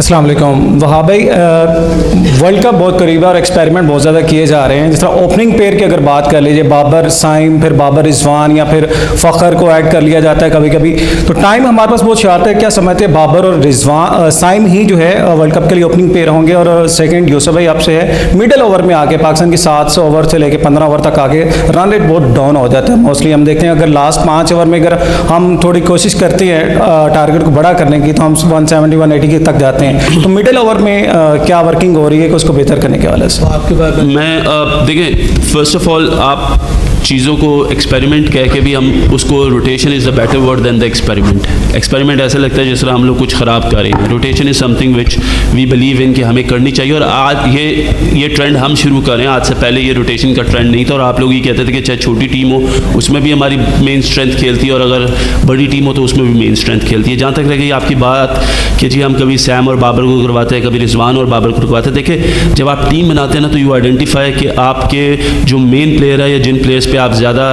अस्सलाम वालेकुम। वहाब भाई, वर्ल्ड कप बहुत करीब है और एक्सपेरिमेंट बहुत ज़्यादा किए जा रहे हैं। जिस तरह ओपनिंग पेयर की अगर बात कर लीजिए, बाबर साइम, फिर बाबर रिजवान या फिर फ़खर को ऐड कर लिया जाता है कभी कभी, तो टाइम हमारे पास बहुत शार्ट है। क्या समझते हैं बाबर और रिजवान साइम ही जो है वर्ल्ड कप के लिए ओपनिंग पेयर होंगे? और सेकंड यूसुफ भाई आपसे है, मिडिल ओवर में आके पाकिस्तान की 700 ओवर से लेकर 15 ओवर तक आके रन रेट बहुत डाउन हो जाता है। मोस्टली हम देखते हैं अगर लास्ट 5 ओवर में अगर हम थोड़ी कोशिश करते हैं टारगेट को बड़ा करने की, तो हम 170 180 तक जाते हैं। तो मिडिल ओवर में क्या वर्किंग हो रही है कि उसको बेहतर करने के वाले से? आपके बारे में मैं देखिए, फर्स्ट ऑफ ऑल आप चीज़ों को एक्सपेरिमेंट कह के भी हम उसको, rotation is the better word than the experiment. Experiment ऐसा लगता है जिस तरह हम लोग कुछ ख़राब कर रहे हैं। Rotation is something which we believe in कि हमें करनी चाहिए। और आज ये ट्रेंड हम शुरू कर रहे हैं, आज से पहले ये रोटेशन का ट्रेंड नहीं था। और आप लोग ये कहते थे कि चाहे छोटी टीम हो उसमें भी हमारी मेन स्ट्रेंथ खेलती है, और अगर बड़ी टीम हो तो उसमें भी मेन स्ट्रेंथ खेलती है। जहाँ तक रह गई आपकी बात कि जी हम कभी सैम और बाबर को करवाते हैं, कभी रिजवान और बाबर को करवाते हैं। देखिए, जब आप टीम बनाते हैं ना, तो यू आइडेंटिफाई कि आपके जो मेन प्लेयर है या जिन प्लेयर्स पे आप ज़्यादा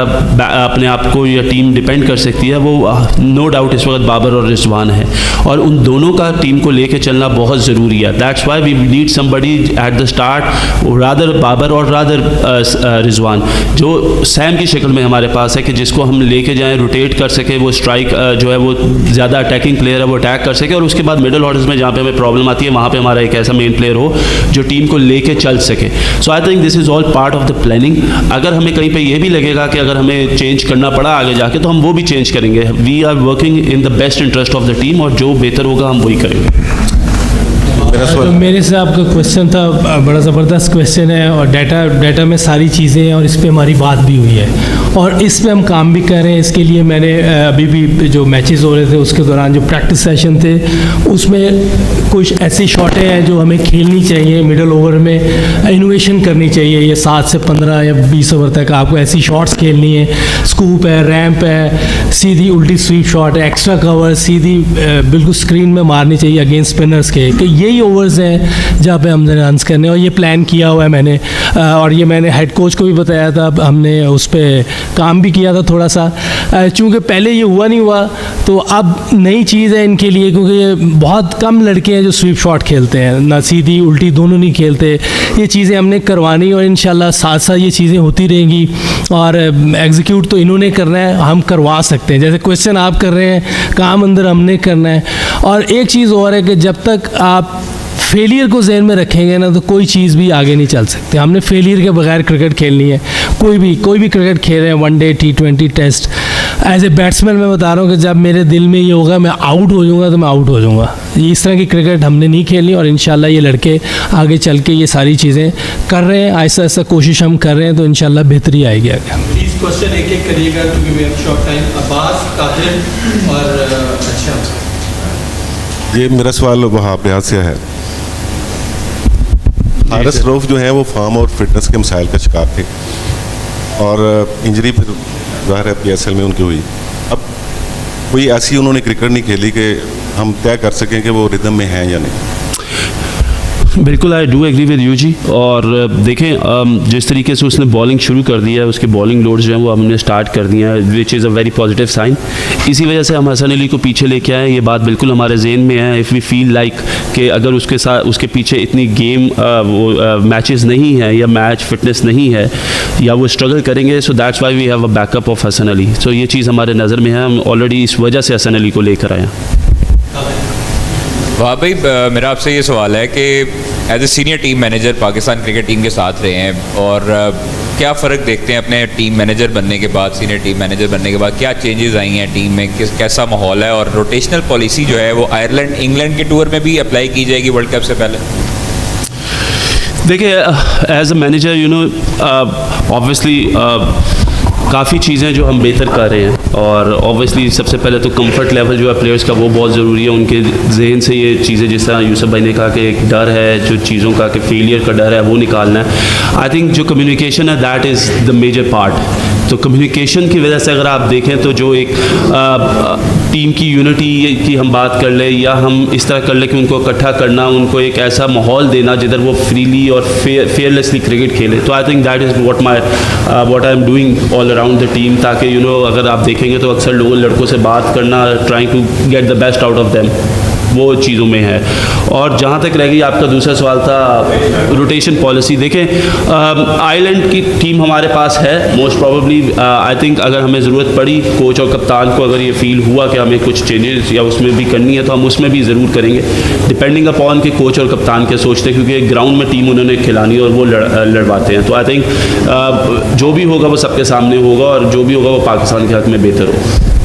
अपने आप को या टीम डिपेंड कर सकती है, वो नो डाउट इस वक्त बाबर और रिजवान है। और उन दोनों का टीम को लेके चलना बहुत ज़रूरी है। That's why we need somebody at the start, rather Babar और रादर रिजवान, जो सैम की शक्ल में हमारे पास है, कि जिसको हम लेके जाएं, रोटेट कर सके, वो स्ट्राइक जो है वो ज़्यादा अटैकिंग प्लेयर है, वो अटैक कर सके। और उसके बाद मिडिल ऑर्डर्स में जहाँ पे हमें प्रॉब्लम आती है, वहाँ पे हमारा एक ऐसा मेन प्लेयर हो जो टीम को लेके चल सके। So I think this is all part of the planning. अगर हमें कहीं पे ये भी लगेगा कि अगर हमें चेंज करना पड़ा आगे जाके, तो हम वो भी चेंज करेंगे। We are working in the best interest of the team, और जो बेहतर होगा हम वही करेंगे। तो मेरे से आपका क्वेश्चन था, बड़ा ज़बरदस्त क्वेश्चन है, और डाटा में सारी चीज़ें हैं, और इस पे हमारी बात भी हुई है, और इस पे हम काम भी कर रहे हैं। इसके लिए मैंने अभी भी जो मैचेस हो रहे थे उसके दौरान जो प्रैक्टिस सेशन थे, उसमें कुछ ऐसी शॉटें हैं जो हमें खेलनी चाहिए। मिडिल ओवर में इनोवेशन करनी चाहिए। ये 7 से 15 या 20 ओवर तक आपको ऐसी शॉट्स खेलनी है। स्कूप है, रैम्प है, सीधी उल्टी स्वीप शॉट है, एक्स्ट्रा कवर सीधी बिल्कुल स्क्रीन में मारनी चाहिए अगेंस्ट स्पिनर्स के। कि यही ओवर्स हैं जहाँ पे हमने रन्स करने, और ये प्लान किया हुआ है मैंने, और ये मैंने हेड कोच को भी बताया था। हमने उस पर काम भी किया था थोड़ा सा, चूँकि पहले ये हुआ नहीं हुआ, तो अब नई चीज़ है इनके लिए, क्योंकि ये बहुत कम लड़के हैं जो स्वीप शॉट खेलते हैं, ना सीधी उल्टी दोनों नहीं खेलते। ये चीज़ें हमने करवानी, और इंशाल्लाह साथ साथ ये चीज़ें होती रहेंगी। और एग्जीक्यूट तो इन्होंने करना है, हम करवा सकते हैं। जैसे क्वेश्चन आप कर रहे हैं, काम अंदर हमने करना है। और एक चीज़ और है कि जब तक आप फेलियर को ज़हन में रखेंगे ना, तो कोई चीज़ भी आगे नहीं चल सकती। हमने फेलियर के बगैर क्रिकेट खेलनी है। कोई भी क्रिकेट खेल रहे हैं, one day, T20 test. As a batsman मैं बता रहा हूँ कि जब मेरे दिल में ये होगा मैं आउट हो जाऊँगा, तो मैं आउट हो जाऊँगा। इस तरह की क्रिकेट हमने नहीं खेलनी, और इंशाल्लाह ये लड़के आगे चल के ये सारी चीज़ें कर रहे हैं। ऐसा ऐसा कोशिश हम कर रहे हैं, तो इंशाल्लाह बेहतरी आएगी आगे। प्लीज़ क्वेश्चन एक एक करिएगा, क्योंकि we have short time. Abbas, Qadir और अच्छा, ये मेरा सवाल वहाब रियाज से है। हारिस रऊफ जो है वो फॉर्म और फिटनेस के मसाइल का शिकार थे, और इंजरी फिर ज़ाहिर है PSL में उनकी हुई। अब कोई ऐसी उन्होंने क्रिकेट नहीं खेली कि हम तय कर सकें कि वो रिदम में हैं या नहीं। बिल्कुल, I do agree with you जी। और देखें, जिस तरीके से उसने बॉलिंग शुरू कर दिया है, उसके बॉलिंग लोड्स जो हैं वो हमने स्टार्ट कर दिया है, which is a very positive sign. इसी वजह से हम हसन अली को पीछे लेके आए। ये बात बिल्कुल हमारे जहन में है। इफ़ वी फील लाइक कि अगर उसके साथ उसके पीछे इतनी गेम मैचेस नहीं है, या मैच फिटनेस नहीं है, या वो स्ट्रगल करेंगे, so that's why we have a backup of Hasan Ali. सो ये चीज़ हमारे नज़र में है। हम ऑलरेडी इस वजह से हसन अली को लेकर आए हैं। वाह भाई, मेरा आपसे ये सवाल है कि as a senior team manager Pakistan cricket team के साथ रहे हैं, और क्या फ़र्क देखते हैं अपने टीम मैनेजर बनने के बाद, सीनियर टीम मैनेजर बनने के बाद? क्या चेंजेस आई हैं टीम में, कैसा माहौल है? और रोटेशनल पॉलिसी जो है वो आयरलैंड, इंग्लैंड के टूर में भी अप्लाई की जाएगी वर्ल्ड कप से पहले? देखिए, as a manager you know obviously काफ़ी चीज़ें जो हम बेहतर कर रहे हैं, और ऑब्वियसली सबसे पहले तो कंफर्ट लेवल जो है प्लेयर्स का वो बहुत ज़रूरी है। उनके जहन से ये चीज़ें, जिस तरह यूसुफ भाई ने कहा कि एक डर है जो चीज़ों का, कि फेलियर का डर है, वो निकालना है। आई थिंक जो कम्युनिकेशन है that is the major part. तो कम्युनिकेशन की वजह से अगर आप देखें तो जो एक टीम की यूनिटी की हम बात कर ले, या हम इस तरह कर ले कि उनको इकट्ठा करना, उनको एक ऐसा माहौल देना जिधर वो फ्रीली और फेयरलेसली क्रिकेट खेले। तो I think that is what I am doing all around the team, ताकि यू नो अगर आप देखेंगे तो अक्सर लोगों लड़कों से बात करना, trying to get the best out of them. वो चीज़ों में है। और जहाँ तक रह गई आपका दूसरा सवाल था रोटेशन पॉलिसी, देखें आयरलैंड की टीम हमारे पास है, मोस्ट प्रोबेबली आई थिंक अगर हमें ज़रूरत पड़ी कोच और कप्तान को, अगर ये फील हुआ कि हमें कुछ चेंजेस या उसमें भी करनी है तो हम उसमें भी ज़रूर करेंगे, डिपेंडिंग अपॉन के कोच और कप्तान क्या सोचते हैं, क्योंकि ग्राउंड में टीम उन्होंने खिलानी और वो लड़वाते हैं। तो आई थिंक जो भी होगा वो सबके सामने होगा और जो भी होगा वो पाकिस्तान के हक़ में बेहतर होगा।